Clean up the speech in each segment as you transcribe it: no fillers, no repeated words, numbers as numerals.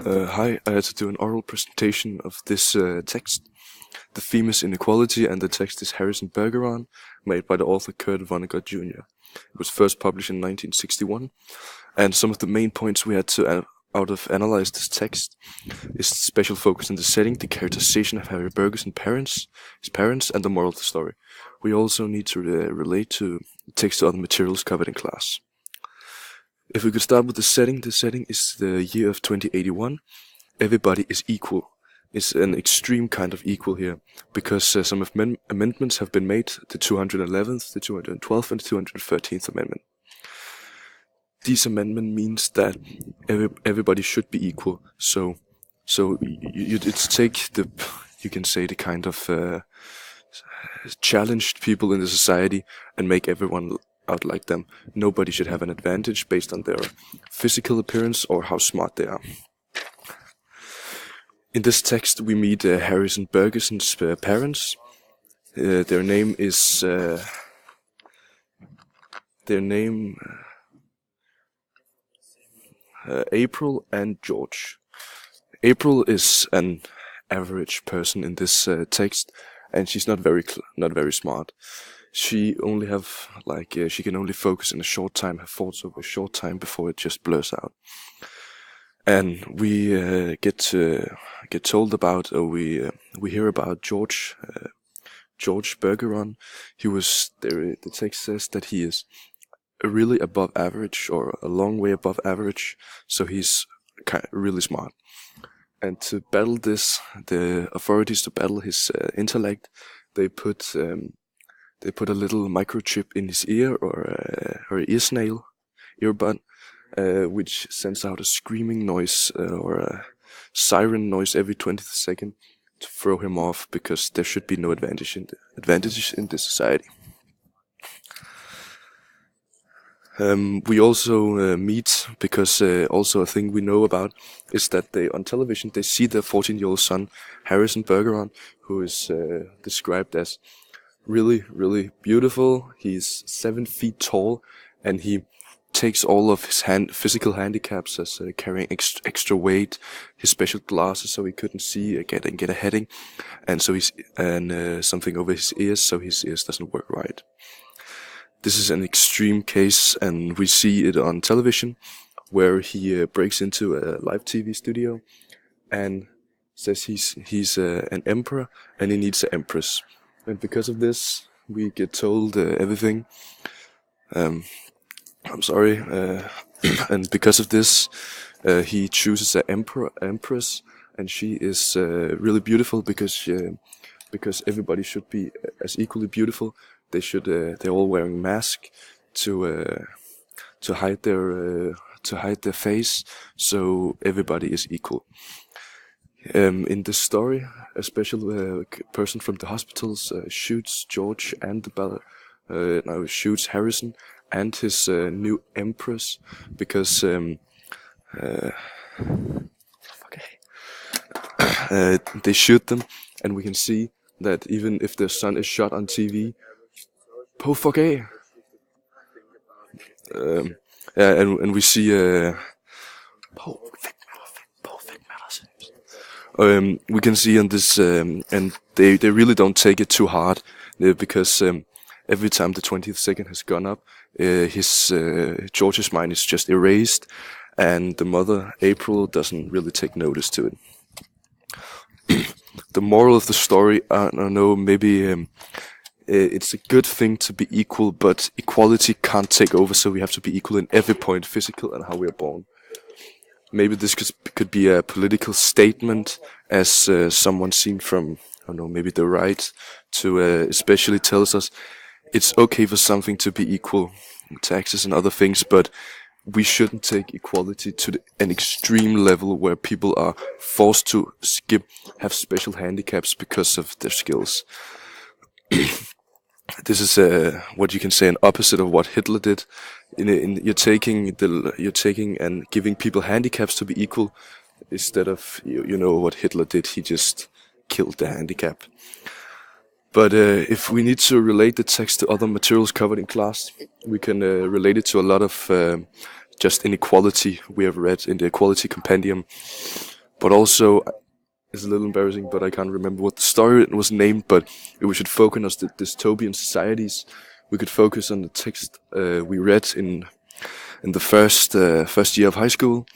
Hi, I had to do an oral presentation of this text. The theme is inequality, and the text is Harrison Bergeron, made by the author Kurt Vonnegut Jr. It was first published in 1961, and some of the main points we had to out of analyze this text is the special focus on the setting, the characterization of Harry Berger's parents, his parents, and the moral of the story. We also need to relate to text to other materials covered in class. If we could start with the setting is the year of 2081. Everybody is equal. It's an extreme kind of equal here, because some amendments have been made, the 211th, the 212th, and the 213th Amendment. These amendment means that everybody should be equal. So it's take the, you can say, the kind of challenged people in the society and make everyone out like them. Nobody should have an advantage based on their physical appearance or how smart they are. In this text, we meet Harrison Bergeson's parents. Their name is April and George. April is an average person in this text, and she's not very smart. She only have she can only focus in a short time, have thoughts over a short time before it just blurs out. And we get told about, or we hear about George Bergeron. He was there. The text says that he is really above average, or a long way above average. So he's really smart. And to battle this, the authorities to battle his intellect, they put a little microchip in his ear, or ear snail, earbud, which sends out a screaming noise or a siren noise every 20th second to throw him off, because there should be no advantages in this society. We also meet, because also a thing we know about is that on television they see their 14-year-old son, Harrison Bergeron, who is described as really, really beautiful. He's 7 feet tall, and he takes all of his physical handicaps as carrying extra weight, his special glasses so he couldn't see, get a headache, and so something over his ears so his ears doesn't work right. This is an extreme case, and we see it on television, where he breaks into a live TV studio and says he's an emperor and he needs an empress. And because of this, we get told everything. I'm sorry. And because of this, he chooses an empress, and she is really beautiful because everybody should be as equally beautiful. They're all wearing masks to hide their face, so everybody is equal. In this story, a special person from the hospitals shoots George and shoots Harrison and his new empress, because they shoot them, and we can see that even if their son is shot on TV, and we see we can see on this, and they really don't take it too hard, because every time the 20th second has gone up, George's mind is just erased, and the mother, April, doesn't really take notice to it. The moral of the story, I don't know, maybe it's a good thing to be equal, but equality can't take over, so we have to be equal in every point, physical and how we are born. Maybe this could be a political statement, as someone seen from, I don't know, maybe the right, to especially tells us it's okay for something to be equal, taxes and other things, but we shouldn't take equality to an extreme level where people are forced to have special handicaps because of their skills. This is what you can say an opposite of what Hitler did. You're taking and giving people handicaps to be equal, instead of you know what Hitler did. He just killed the handicap. But if we need to relate the text to other materials covered in class, we can relate it to a lot of just inequality we have read in the Equality Compendium. but also it's a little embarrassing, but I can't remember what the story was named. But if we should focus on the dystopian societies, we could focus on the text we read in the first year of high school.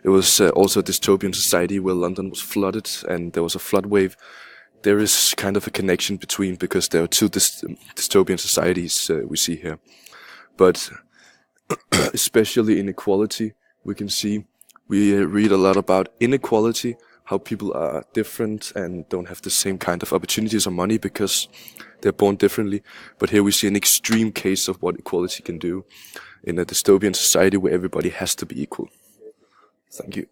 It was also a dystopian society where London was flooded and there was a flood wave. There is kind of a connection between, because there are two dystopian societies we see here. But especially inequality, we can see, we read a lot about inequality, how people are different and don't have the same kind of opportunities or money because they're born differently. But here we see an extreme case of what equality can do in a dystopian society where everybody has to be equal. Thank you.